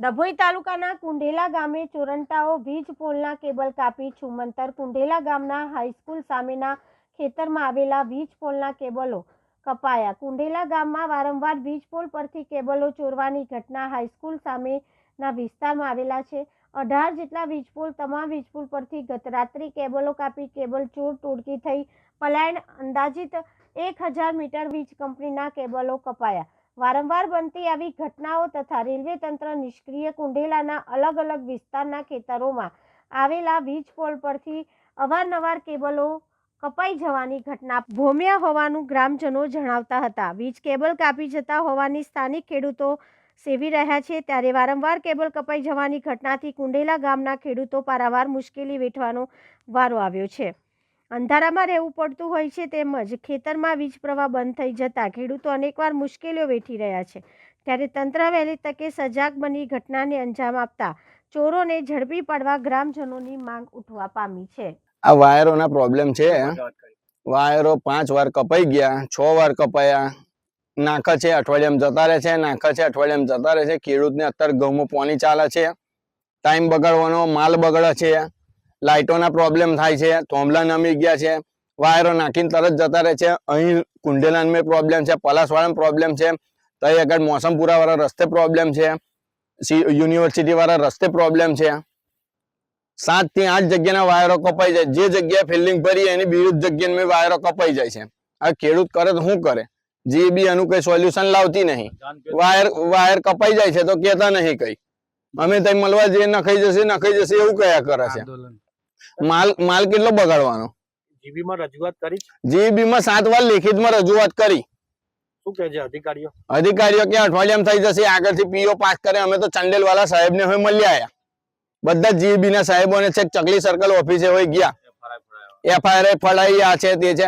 ડભોઈ તાલુકાના કુંઢેલા ગામે ચોરંટાઓ વીજ પોલના કેબલ કાપી છુમંતર। કુંઢેલા ગામના હાઈસ્કૂલ સામેના ખેતરમાં આવેલા વીજ પોલના કેબલો કપાયા। કુંઢેલા ગામમાં વારંવાર વીજ પોલ પરથી કેબલો ચોરવાની ઘટના હાઈસ્કૂલ સામેના વિસ્તારમાં આવેલા છે। 18 જેટલા વીજ પોલ, તમામ વીજ પોલ પરથી ગત રાત્રે કેબલો કાપી કેબલ ચોર ટોળકી થઈ પલાયન। અંદાજિત 1000 મીટર વીજ કંપનીના કેબલો કપાયા। વારંવાર બનતી આવી ઘટનાઓ તથા રેલવે તંત્ર નિષ્ક્રિય। કુંઢેલાના અલગ અલગ વિસ્તારના ખેતરોમાં આવેલા વીજ પોલ પરથી અવારનવાર કેબલો કપાઈ જવાની ઘટના ભોમ્યા હોવાનું ગ્રામજનો જણાવતા હતા। વીજ કેબલ કાપી જતા હોવાની સ્થાનિક ખેડૂતો સેવી રહ્યા છે, ત્યારે વારંવાર કેબલ કપાઈ જવાની ઘટનાથી કુંઢેલા ગામના ખેડૂતો પારાવાર મુશ્કેલી વેઠવાનો વારો આવ્યો છે। અંધારામાં રહેવું પડતું હોય છે, તેમજ ખેતરમાં વીજ પ્રવાહ બંધ થઈ જતા ખેડૂતો અનેકવાર મુશ્કેલીઓ વેઠી રહ્યા છે, ત્યારે તંત્ર વહેલી તકે સજાગ બની ઘટનાને અંજામ આપતા ચોરોને ઝડપી પાડવા ગ્રામજનોની માંગ ઉઠવા પામી છે। આ વાયરોના પ્રોબ્લેમ છે। વાયરો 5 વાર કપાઈ ગયા, 6 વાર કપાયા। નાખા છે અઠવાડિયામાં જતા રહે છે, નાખા છે અઠવાડિયામાં જતા રહે છે। ખેડૂતને અત્યારે ઘઉંમાં પાણી ચાલે છે, ટાઈમ બગાડવાનો, માલ બગડે છે, લાઇટોના પ્રોબ્લેમ થાય છે, થોંભલા નમી ગયા છે, વાયરો નાખીને તરત જતા રહે છે। અહીં કુંઢેલામાં પ્રોબ્લેમ છે, પલાસવાળામાં પ્રોબ્લેમ છે, તઈ આગળ મોસમપુરા વાળા રસ્તે પ્રોબ્લેમ છે, યુનિવર્સિટી વાળા રસ્તે પ્રોબ્લેમ છે। 7 થી 8 જગ્યાના વાયરો કપાઈ જાય, જે જગ્યાએ ફિલ્ડિંગ ભરી એની વિરુદ્ધ જગ્યાએ વાયરો કપાઈ જાય છે। આ ખેડૂત કરે તો શું કરે? જીબી આનું કઈ સોલ્યુશન લાવતી નહીં। વાયર કપાઈ જાય છે તો કહેતા નહીં કઈ, અમે તઈ મળવા જઈએ નખાઈ જશે એવું કયા કરે છે। માલ કેટલો બગાડવાનો? જીબી માં રજૂઆત કરી? જીબી માં 7 વાર લેખિતમાં રજૂઆત કરી। શું કહે છે અધિકારીઓ? અધિકારીઓ કે અઠવાડિયામાં થઈ જશે, આગળથી પીઓ પાસ કરે। અમે તો ચંડેલ વાળા સાહેબ ને હોય મળી આવ્યા, બધા જીબી ના સાહેબોને છે, ચકલી સર્કલ ઓફિસે હોય ગયા, એફઆઈઆર ફડાઈ આ છે તે છે,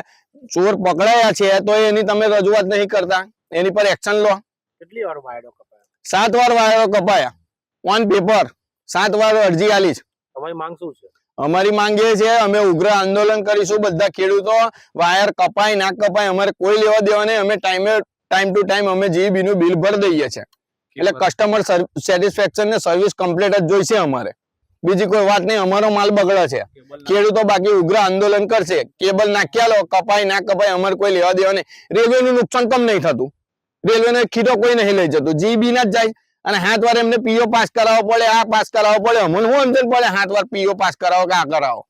ચોર પકડાયા છે તો એની તમે રજૂઆત નહીં કરતા, એની પર એક્શન લો। કેટલી વાર વાયરો કપાયા? 7 વાર વાયરો કપાયા ઓન પેપર, 7 વાર અરજી આલી છે। તમારી માંગ શું છે? અમારી માંગ એ છે, અમે ઉગ્ર આંદોલન કરીશું બધા ખેડૂતો। વાયર કપાય ના કપાય અમારે કોઈ લેવા દેવા નહીં। અમે ટાઈમ ટુ ટાઈમ અમે જીબી નું બિલ ભરી દઈએ છીએ, એટલે કસ્ટમર સેટિસ્ફેક્શન ને સર્વિસ કમ્પ્લીટ જ જોઈશે અમારે, બીજી કોઈ વાત નહીં। અમારો માલ બગડે છે, ખેડૂતો બાકી ઉગ્ર આંદોલન કરશે। કેબલ નાખ્યા લો, કપાય ના કપાય અમારે કોઈ લેવા દેવા નહીં। રેલવે નું નુકસાન કમ નહીં થતું, રેલવે નો ખીટો કોઈ નહીં લઈ જતું, જીબી ના જ જાય। અને 7 વાર એમને પીઓ પાસ કરાવવો પડે, આ પાસ કરાવવો પડે, અમને શું સમજણ પડે 7 વાર પીઓ પાસ કરાવો કે આ કરાવો?